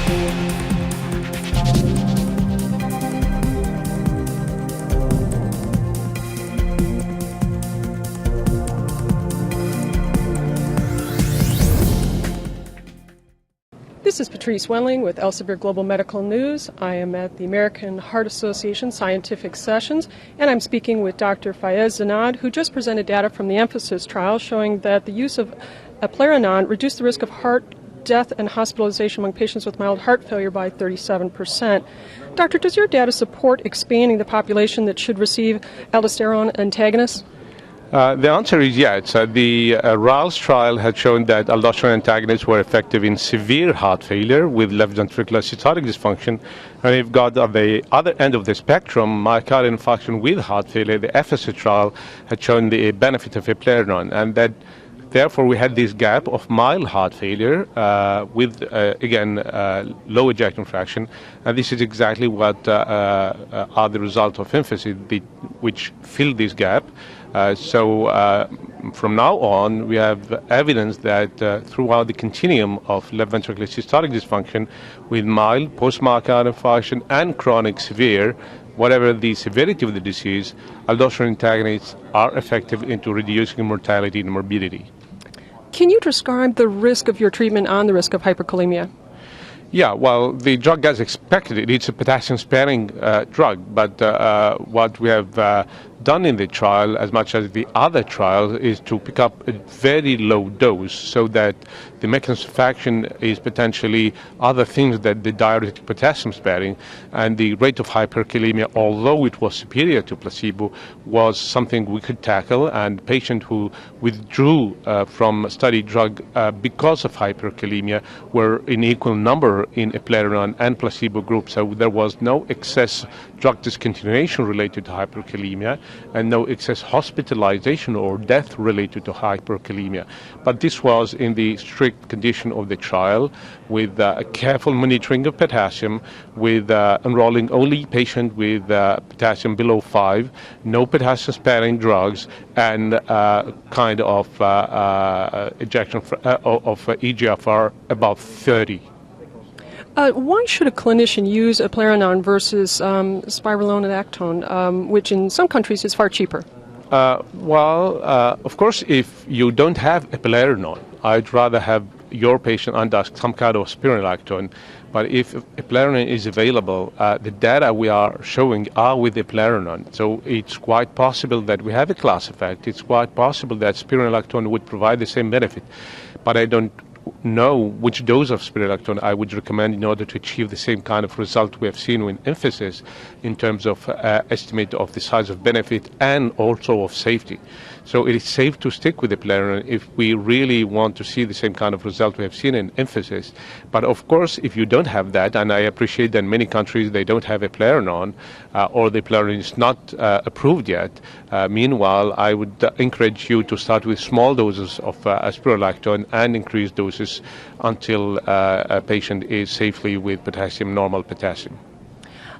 This is Patrice Wendling with Elsevier Global Medical News. I am at the American Heart Association Scientific Sessions, and I'm speaking with Dr. Faiez Zannad, who just presented data from the Emphasis trial showing that the use of Eplerenone reduced the risk of heart death and hospitalization among patients with mild heart failure by 37%. Doctor, does your data support expanding the population that should receive aldosterone antagonists? The answer is yes. The ROUSE trial had shown that aldosterone antagonists were effective in severe heart failure with left ventricular systolic dysfunction. And we've got at the other end of the spectrum, myocardial infarction with heart failure. The Ephesus trial had shown the benefit of eplerenone, and that therefore we had this gap of mild heart failure with, low ejection fraction. And this is exactly what are the results of Emphasis, which filled this gap. So from now on, we have evidence that throughout the continuum of left ventricular systolic dysfunction with mild post-myocardial infarction and chronic severe, whatever the severity of the disease, aldosterone antagonists are effective into reducing mortality and morbidity. Can you describe the risk of your treatment on the risk of hyperkalemia? Yeah, well, the drug as expected, it's a potassium-sparing drug, but what we have done in the trial, as much as the other trials, is to pick up a very low dose so that the mechanism of action is potentially other things that the diuretic potassium-sparing, and the rate of hyperkalemia, although it was superior to placebo, was something we could tackle, and patients who withdrew from study drug because of hyperkalemia were in equal number in Eplerenone and placebo group, so there was no excess drug discontinuation related to hyperkalemia and no excess hospitalization or death related to hyperkalemia. But this was in the strict condition of the trial with a careful monitoring of potassium, with enrolling only patients with potassium below 5, no potassium-sparing drugs, and kind of ejection of EGFR above 30. Why should a clinician use Eplerenone versus spironolactone, which in some countries is far cheaper? Of course, if you don't have Eplerenone, I'd rather have your patient under some kind of spironolactone. But if Eplerenone is available, the data we are showing are with Eplerenone. So it's quite possible that we have a class effect. It's quite possible that spironolactone would provide the same benefit. But I don't know which dose of spironolactone I would recommend in order to achieve the same kind of result we have seen with Emphasis in terms of estimate of the size of benefit and also of safety. So it is safe to stick with Eplerenone if we really want to see the same kind of result we have seen in Emphasis. But of course, if you don't have that, and I appreciate that in many countries they don't have Eplerenone or the Eplerenone is not approved yet, meanwhile, I would encourage you to start with small doses of spironolactone and increase doses until a patient is safely with normal potassium.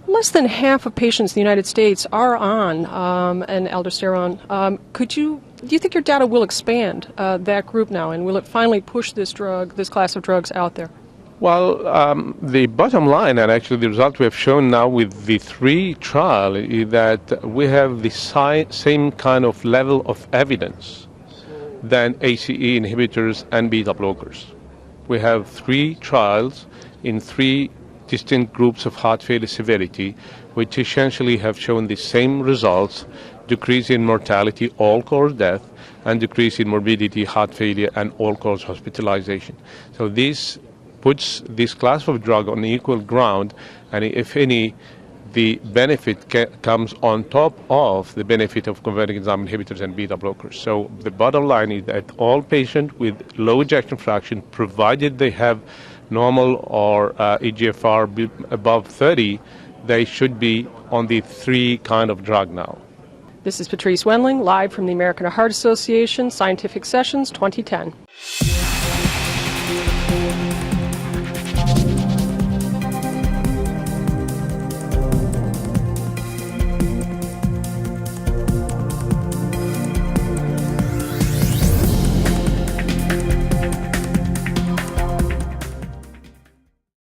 Less than half of patients in the United States are on an aldosterone. Do you think your data will expand that group now, and will it finally push this class of drugs out there? Well, the bottom line, and actually the result we have shown now with the 3 trial, is that we have the same kind of level of evidence than ACE inhibitors and beta blockers. We have 3 trials in 3 distinct groups of heart failure severity, which essentially have shown the same results: decrease in mortality, all-cause death, and decrease in morbidity, heart failure, and all-cause hospitalization. So this puts this class of drug on equal ground, and if any, the benefit comes on top of the benefit of converting enzyme inhibitors and beta blockers. So the bottom line is that all patients with low ejection fraction, provided they have normal or EGFR above 30, they should be on the 3 kind of drug now. This is Patrice Wendling, live from the American Heart Association Scientific Sessions 2010.